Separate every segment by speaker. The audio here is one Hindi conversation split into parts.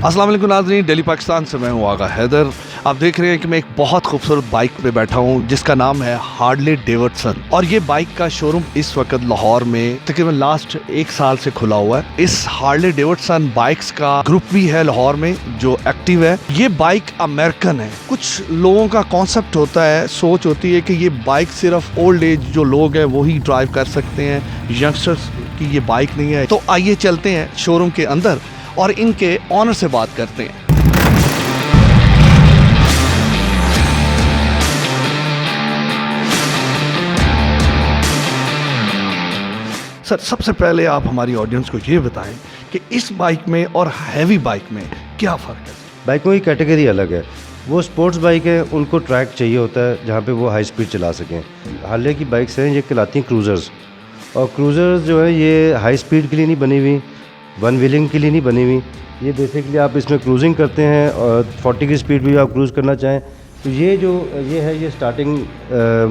Speaker 1: अस्सलाम वालेकुम नाज़रीन, दिल्ली पाकिस्तान से मैं हूँ आगा हैदर। आप देख रहे हैं कि मैं एक बहुत खूबसूरत बाइक पे बैठा हूँ जिसका नाम है हार्ले डेविडसन। और ये बाइक का शोरूम इस वक्त लाहौर में तकरीबन लास्ट 1 साल से खुला हुआ है। इस हार्ले डेविडसन बाइक्स का ग्रुप भी है लाहौर में जो एक्टिव है। ये बाइक अमेरिकन है। कुछ लोगों का कॉन्सेप्ट होता है, सोच होती है कि ये बाइक सिर्फ ओल्ड एज जो लोग हैं वही ड्राइव कर सकते हैं, यंगस्टर्स की ये बाइक नहीं है। तो आइए चलते हैं शोरूम के अंदर और इनके ऑनर से बात करते हैं। सर, सबसे पहले आप हमारी ऑडियंस को ये बताएं कि इस बाइक में और हैवी बाइक में क्या फ़र्क है?
Speaker 2: बाइकों की कैटेगरी अलग है। वो स्पोर्ट्स बाइक है, उनको ट्रैक चाहिए होता है जहाँ पे वो हाई स्पीड चला सकें। हार्ले की बाइक्स हैं, ये कहलाती हैं क्रूज़र्स। और क्रूज़र्स जो है ये हाई स्पीड के लिए नहीं बनी हुई, वन व्हीलिंग के लिए नहीं बनी हुई। ये बेसिकली आप इसमें क्रूजिंग करते हैं और 40 की स्पीड भी आप क्रूज़ करना चाहें तो ये स्टार्टिंग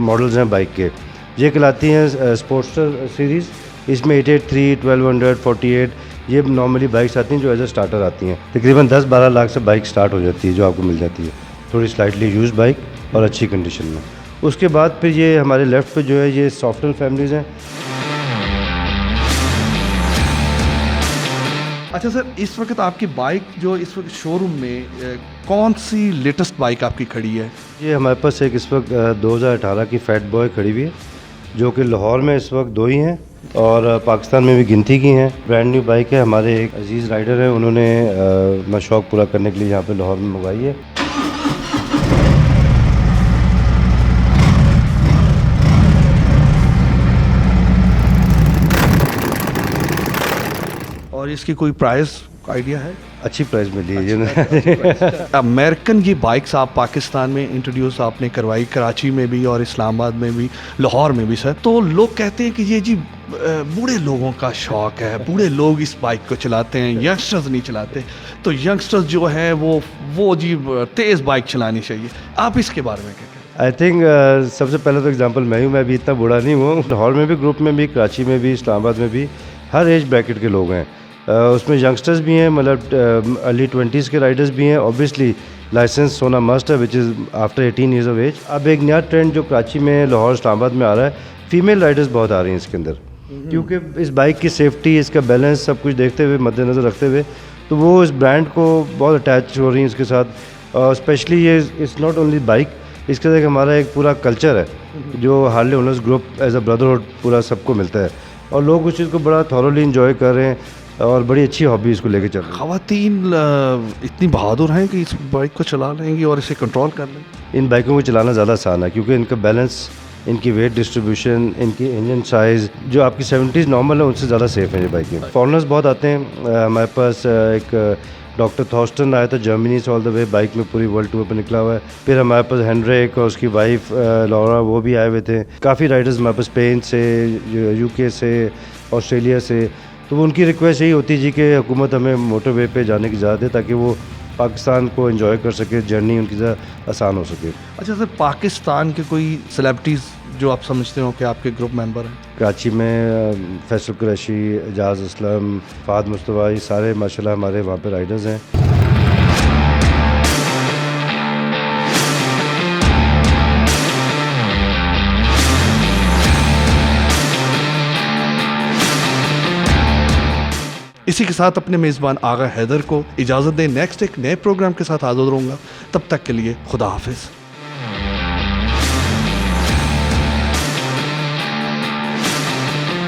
Speaker 2: मॉडल्स हैं बाइक के। ये कहलाती हैं स्पोर्ट्सटर सीरीज़। इसमें 883, 1200, 48 ये नॉर्मली बाइक्स आती हैं जो एज अ स्टार्टर आती हैं। तकरीबन 10-12 लाख से बाइक स्टार्ट हो जाती है जो आपको मिल जाती है, थोड़ी स्लाइटली यूज बाइक और अच्छी कंडीशन में। उसके बाद फिर ये हमारे लेफ़्ट पे जो है ये सॉफ्टवेयर फैमिलीज़ हैं।
Speaker 1: अच्छा सर, इस वक्त आपकी बाइक जो इस वक्त शोरूम में कौन सी लेटेस्ट बाइक आपकी खड़ी है?
Speaker 2: ये हमारे पास एक इस वक्त 2018 की फैट बॉय खड़ी हुई है जो कि लाहौर में इस वक्त 2 ही हैं और पाकिस्तान में भी गिनती की हैं। ब्रांड न्यू बाइक है। हमारे एक अजीज़ राइडर हैं, उन्होंने अपना शौक़ पूरा करने के लिए यहाँ पे लाहौर में मंगवाई है।
Speaker 1: और इसकी कोई प्राइस आइडिया है?
Speaker 2: अच्छी प्राइस मिली है।
Speaker 1: अमेरिकन ये बाइक्स आप पाकिस्तान में इंट्रोड्यूस आपने करवाई, कराची में भी और इस्लामाबाद में भी, लाहौर में भी सर। तो लोग कहते हैं कि ये जी बूढ़े लोगों का शौक़ है, बूढ़े लोग इस बाइक को चलाते हैं, यंगस्टर्स नहीं चलाते। तो यंगस्टर्स जो हैं वो जी तेज़ बाइक चलानी चाहिए। आप इसके बारे में क्या कहते हैं?
Speaker 2: आई थिंक सबसे पहले तो एग्जांपल मैं हूँ। मैं भी इतना बूढ़ा नहीं हूँ। लाहौर में भी ग्रुप में भी, कराची में भी, इस्लामाबाद में भी हर एज ब्रैकेट के लोग हैं। उसमें यंगस्टर्स भी हैं, मतलब अर्ली 20s के राइडर्स भी हैं। ऑब्वियसली लाइसेंस होना मस्ट है, which is after 18 years of age. अब एक नया ट्रेंड जो कराची में, लाहौर, इस्लामाबाद में आ रहा है, फीमेल राइडर्स बहुत आ रही हैं इसके अंदर, क्योंकि इस बाइक की सेफ्टी, इसका बैलेंस सब कुछ देखते हुए, मद्देनज़र रखते हुए, तो वो इस ब्रांड को बहुत अटैच हो रही हैं इसके साथ। और स्पेशली ये इट्स नॉट ओनली बाइक, इसके साथ हमारा एक पूरा कल्चर है जो Harley owners group as a brotherhood पूरा सबको मिलता है और लोग उस चीज़ को बड़ा थॉरोली इंजॉय कर रहे हैं और बड़ी अच्छी हॉबी इसको लेके चल रही है।
Speaker 1: ख़वातीन इतनी बहादुर हैं कि इस बाइक को चला लेंगी और इसे कंट्रोल कर लेंगी।
Speaker 2: इन बाइकों को चलाना ज़्यादा आसान है क्योंकि इनका बैलेंस, इनकी वेट डिस्ट्रीब्यूशन, इनकी इंजन साइज़ जो आपकी 70s नॉर्मल है उनसे ज़्यादा सेफ़ है ये बाइकें। फॉरनर्स बहुत आते हैं। हमारे पास एक डॉक्टर थॉस्टन आया था जर्मनी से ऑल द वे, बाइक में पूरी वर्ल्ड टूर पर निकला हुआ है। फिर हमारे पास हेनरिक और उसकी वाइफ लॉरा, वो भी आए हुए थे। काफ़ी राइडर्स हमारे पास स्पेन से, UK से, ऑस्ट्रेलिया से। तो उनकी रिक्वेस्ट यही होती जी कि हुकूमत हमें मोटरवे पे जाने की इजाज़त दे ताकि वो पाकिस्तान को एंजॉय कर सके, जर्नी उनकी ज़्यादा आसान हो सके।
Speaker 1: अच्छा सर, पाकिस्तान के कोई सेलिब्रिटीज़ जो आप समझते हो कि आपके ग्रुप मेंबर हैं?
Speaker 2: कराची में फैसल कुरैशी, एजाज असलम, फ़ाद मुस्तफ़ा, ये सारे माशाल्लाह हमारे वहाँ पे राइडर्स हैं।
Speaker 1: इसी के साथ अपने मेज़बान आगा हैदर को इजाज़त दें। नेक्स्ट एक नए प्रोग्राम के साथ हाज़िर रहूँगा। तब तक के लिए खुदा हाफिज़।